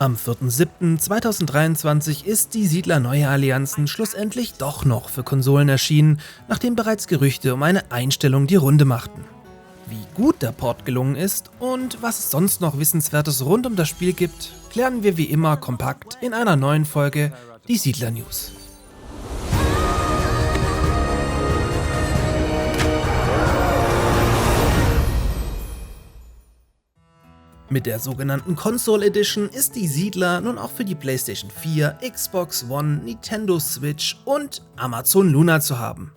Am 4.7.2023 ist die Siedler Neue Allianzen schlussendlich doch noch für Konsolen erschienen, nachdem bereits Gerüchte um eine Einstellung die Runde machten. Wie gut der Port gelungen ist und was es sonst noch Wissenswertes rund um das Spiel gibt, klären wir wie immer kompakt in einer neuen Folge Die Siedler News. Mit der sogenannten Console Edition ist die Siedler nun auch für die PlayStation 4, Xbox One, Nintendo Switch und Amazon Luna zu haben.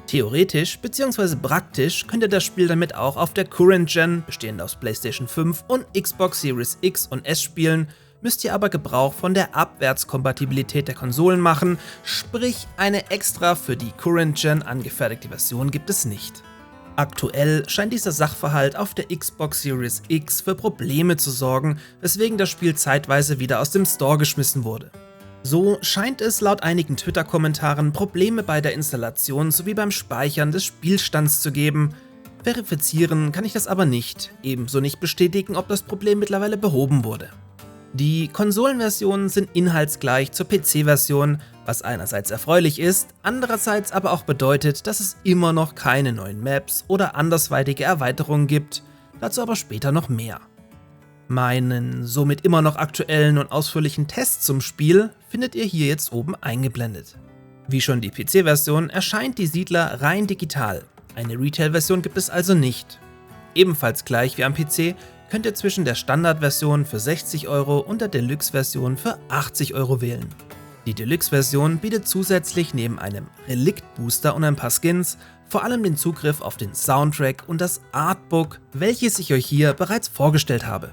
Theoretisch bzw. praktisch könnt ihr das Spiel damit auch auf der Current Gen, bestehend aus PlayStation 5 und Xbox Series X und S spielen, müsst ihr aber Gebrauch von der Abwärtskompatibilität der Konsolen machen, sprich eine extra für die Current Gen angefertigte Version gibt es nicht. Aktuell scheint dieser Sachverhalt auf der Xbox Series X für Probleme zu sorgen, weswegen das Spiel zeitweise wieder aus dem Store geschmissen wurde. So scheint es laut einigen Twitter-Kommentaren Probleme bei der Installation sowie beim Speichern des Spielstands zu geben. Verifizieren kann ich das aber nicht, ebenso nicht bestätigen, ob das Problem mittlerweile behoben wurde. Die Konsolenversionen sind inhaltsgleich zur PC-Version, was einerseits erfreulich ist, andererseits aber auch bedeutet, dass es immer noch keine neuen Maps oder andersweitige Erweiterungen gibt, dazu aber später noch mehr. Meinen somit immer noch aktuellen und ausführlichen Test zum Spiel findet ihr hier jetzt oben eingeblendet. Wie schon die PC-Version erscheint die Siedler rein digital, eine Retail-Version gibt es also nicht. Ebenfalls gleich wie am PC könnt ihr zwischen der Standardversion für 60 € und der Deluxe-Version für 80 € wählen. Die Deluxe-Version bietet zusätzlich neben einem Relikt-Booster und ein paar Skins vor allem den Zugriff auf den Soundtrack und das Artbook, welches ich euch hier bereits vorgestellt habe.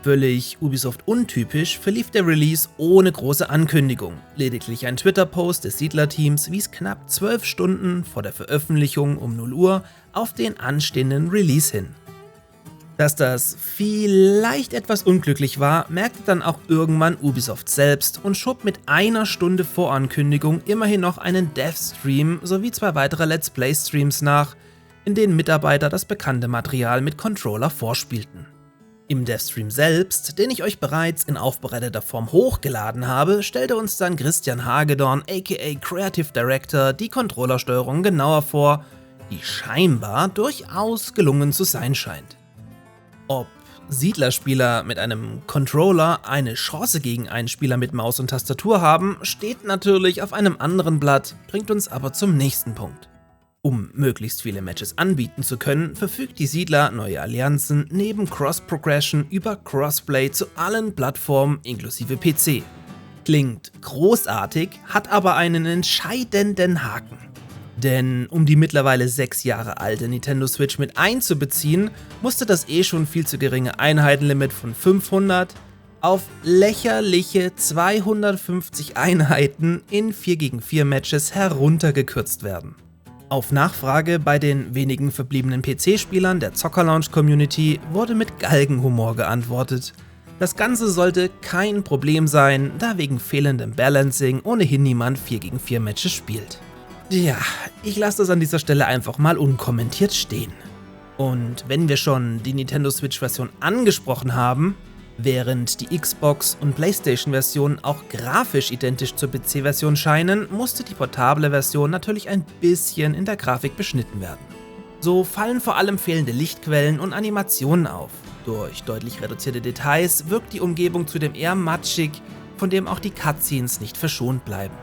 Völlig Ubisoft untypisch verlief der Release ohne große Ankündigung. Lediglich ein Twitter-Post des Siedler-Teams wies knapp 12 Stunden vor der Veröffentlichung um 0 Uhr auf den anstehenden Release hin. Dass das vielleicht etwas unglücklich war, merkte dann auch irgendwann Ubisoft selbst und schob mit einer Stunde Vorankündigung immerhin noch einen Dev-Stream sowie 2 weitere Let's Play-Streams nach, in denen Mitarbeiter das bekannte Material mit Controller vorspielten. Im Dev-Stream selbst, den ich euch bereits in aufbereiteter Form hochgeladen habe, stellte uns dann Christian Hagedorn aka Creative Director die Controllersteuerung genauer vor, die scheinbar durchaus gelungen zu sein scheint. Ob Siedlerspieler mit einem Controller eine Chance gegen einen Spieler mit Maus und Tastatur haben, steht natürlich auf einem anderen Blatt, bringt uns aber zum nächsten Punkt. Um möglichst viele Matches anbieten zu können, verfügt die Siedler Neue Allianzen neben Cross-Progression über Crossplay zu allen Plattformen inklusive PC. Klingt großartig, hat aber einen entscheidenden Haken. Denn um die mittlerweile 6 Jahre alte Nintendo Switch mit einzubeziehen, musste das schon viel zu geringe Einheitenlimit von 500 auf lächerliche 250 Einheiten in 4 gegen 4 Matches heruntergekürzt werden. Auf Nachfrage bei den wenigen verbliebenen PC-Spielern der Zocker-Lounge-Community wurde mit Galgenhumor geantwortet. Das Ganze sollte kein Problem sein, da wegen fehlendem Balancing ohnehin niemand 4 gegen 4 Matches spielt. Ja, ich lasse das an dieser Stelle einfach mal unkommentiert stehen. Und wenn wir schon die Nintendo Switch-Version angesprochen haben, während die Xbox- und PlayStation-Versionen auch grafisch identisch zur PC-Version scheinen, musste die portable Version natürlich ein bisschen in der Grafik beschnitten werden. So fallen vor allem fehlende Lichtquellen und Animationen auf. Durch deutlich reduzierte Details wirkt die Umgebung zudem eher matschig, von dem auch die Cutscenes nicht verschont bleiben.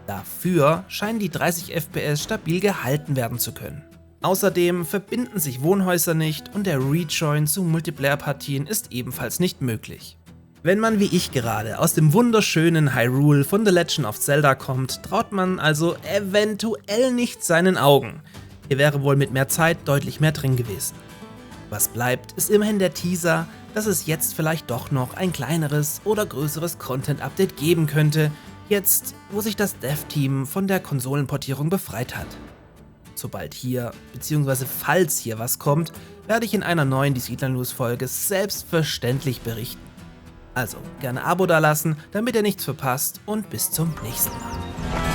Dafür scheinen die 30 FPS stabil gehalten werden zu können. Außerdem verbinden sich Wohnhäuser nicht und der Rejoin zu Multiplayer-Partien ist ebenfalls nicht möglich. Wenn man wie ich gerade aus dem wunderschönen Hyrule von The Legend of Zelda kommt, traut man also eventuell nicht seinen Augen. Hier wäre wohl mit mehr Zeit deutlich mehr drin gewesen. Was bleibt, ist immerhin der Teaser, dass es jetzt vielleicht doch noch ein kleineres oder größeres Content-Update geben könnte, jetzt, wo sich das Dev-Team von der Konsolenportierung befreit hat. Sobald hier, bzw. falls hier was kommt, werde ich in einer neuen Die Siedler News Folge selbstverständlich berichten. Also gerne Abo dalassen, damit ihr nichts verpasst und bis zum nächsten Mal.